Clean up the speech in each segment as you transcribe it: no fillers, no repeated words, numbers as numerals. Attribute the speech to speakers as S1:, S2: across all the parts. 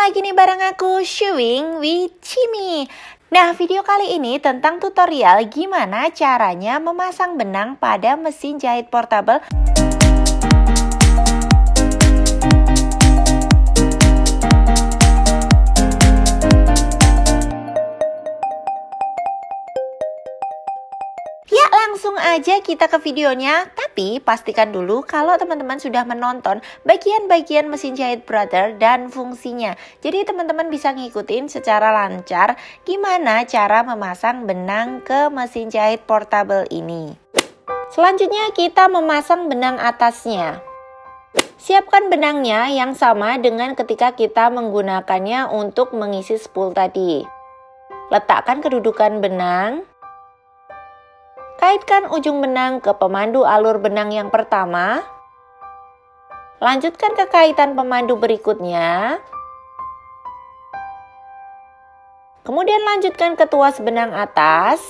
S1: lagi nih bareng aku, Sewing with Chimi. Nah, video kali ini tentang tutorial gimana caranya memasang benang pada mesin jahit portable. Ya, langsung aja kita ke videonya. Tapi pastikan dulu kalau teman-teman sudah menonton bagian-bagian mesin jahit brother dan fungsinya. Jadi teman-teman bisa ngikutin secara lancar gimana cara memasang benang ke mesin jahit portable ini. Selanjutnya kita memasang benang atasnya. Siapkan benangnya yang sama dengan ketika kita menggunakannya untuk mengisi spool tadi. Letakkan kedudukan benang. Kaitkan ujung benang ke pemandu alur benang yang pertama. Lanjutkan ke kaitan pemandu berikutnya. Kemudian lanjutkan ke tuas benang atas.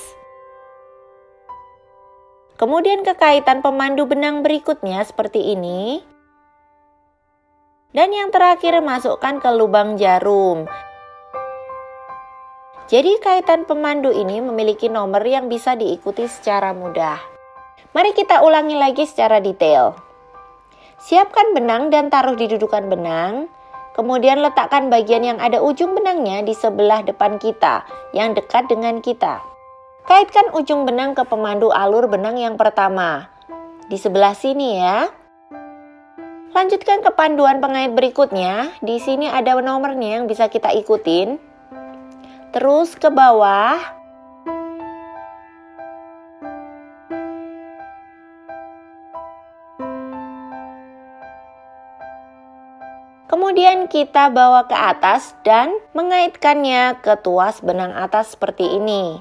S1: Kemudian ke kaitan pemandu benang berikutnya seperti ini. Dan yang terakhir masukkan ke lubang jarum. Jadi kaitan pemandu ini memiliki nomor yang bisa diikuti secara mudah. Mari kita ulangi lagi secara detail. Siapkan benang dan taruh di dudukan benang. Kemudian letakkan bagian yang ada ujung benangnya di sebelah depan kita, yang dekat dengan kita. Kaitkan ujung benang ke pemandu alur benang yang pertama. Di sebelah sini ya. Lanjutkan ke panduan pengait berikutnya. Di sini ada nomornya yang bisa kita ikutin. Terus ke bawah. Kemudian kita bawa ke atas dan mengaitkannya ke tuas benang atas seperti ini.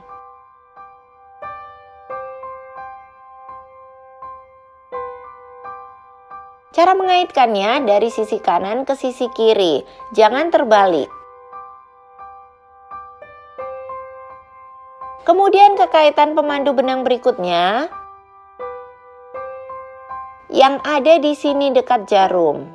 S1: Cara mengaitkannya dari sisi kanan ke sisi kiri, jangan terbalik. Kemudian ke kaitan pemandu benang berikutnya yang ada di sini dekat jarum.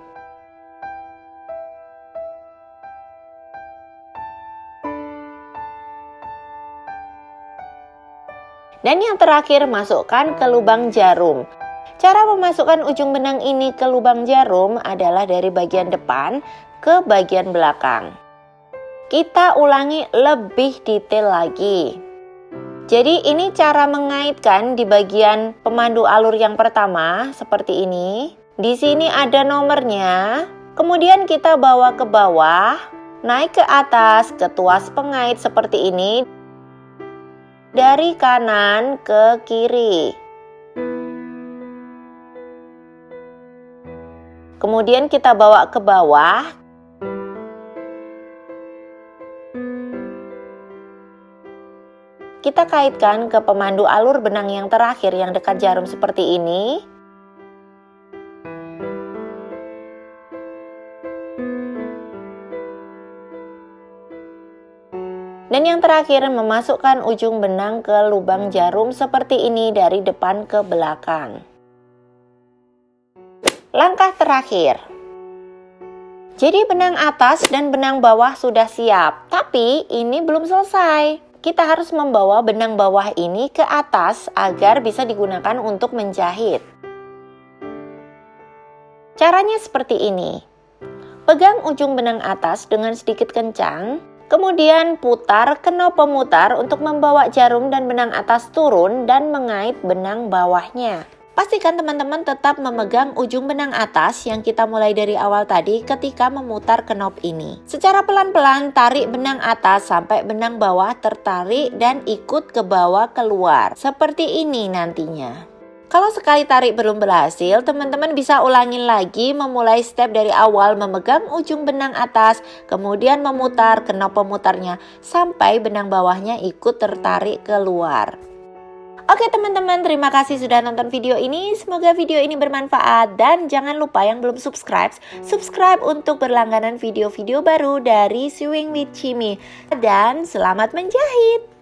S1: Dan yang terakhir masukkan ke lubang jarum. Cara memasukkan ujung benang ini ke lubang jarum adalah dari bagian depan ke bagian belakang. Kita ulangi lebih detail lagi. Jadi ini cara mengaitkan di bagian pemandu alur yang pertama seperti ini. Di sini ada nomornya. Kemudian kita bawa ke bawah, naik ke atas ke tuas pengait seperti ini. Dari kanan ke kiri. Kemudian kita bawa ke bawah. Kita kaitkan ke pemandu alur benang yang terakhir yang dekat jarum seperti ini. Dan yang terakhir memasukkan ujung benang ke lubang jarum seperti ini dari depan ke belakang. Langkah terakhir. Jadi benang atas dan benang bawah sudah siap, tapi ini belum selesai. Kita harus membawa benang bawah ini ke atas agar bisa digunakan untuk menjahit. Caranya seperti ini. Pegang ujung benang atas dengan sedikit kencang, kemudian putar knop pemutar untuk membawa jarum dan benang atas turun dan mengait benang bawahnya. Pastikan teman-teman tetap memegang ujung benang atas yang kita mulai dari awal tadi ketika memutar knop ini. Secara pelan-pelan tarik benang atas sampai benang bawah tertarik dan ikut ke bawah keluar. Seperti ini nantinya. Kalau sekali tarik belum berhasil, teman-teman bisa ulangin lagi memulai step dari awal memegang ujung benang atas, kemudian memutar knop pemutarnya sampai benang bawahnya ikut tertarik keluar. Oke teman-teman, terima kasih sudah nonton video ini. Semoga video ini bermanfaat dan jangan lupa yang belum subscribe untuk berlangganan video-video baru dari Sewing with Chimi. Dan selamat menjahit!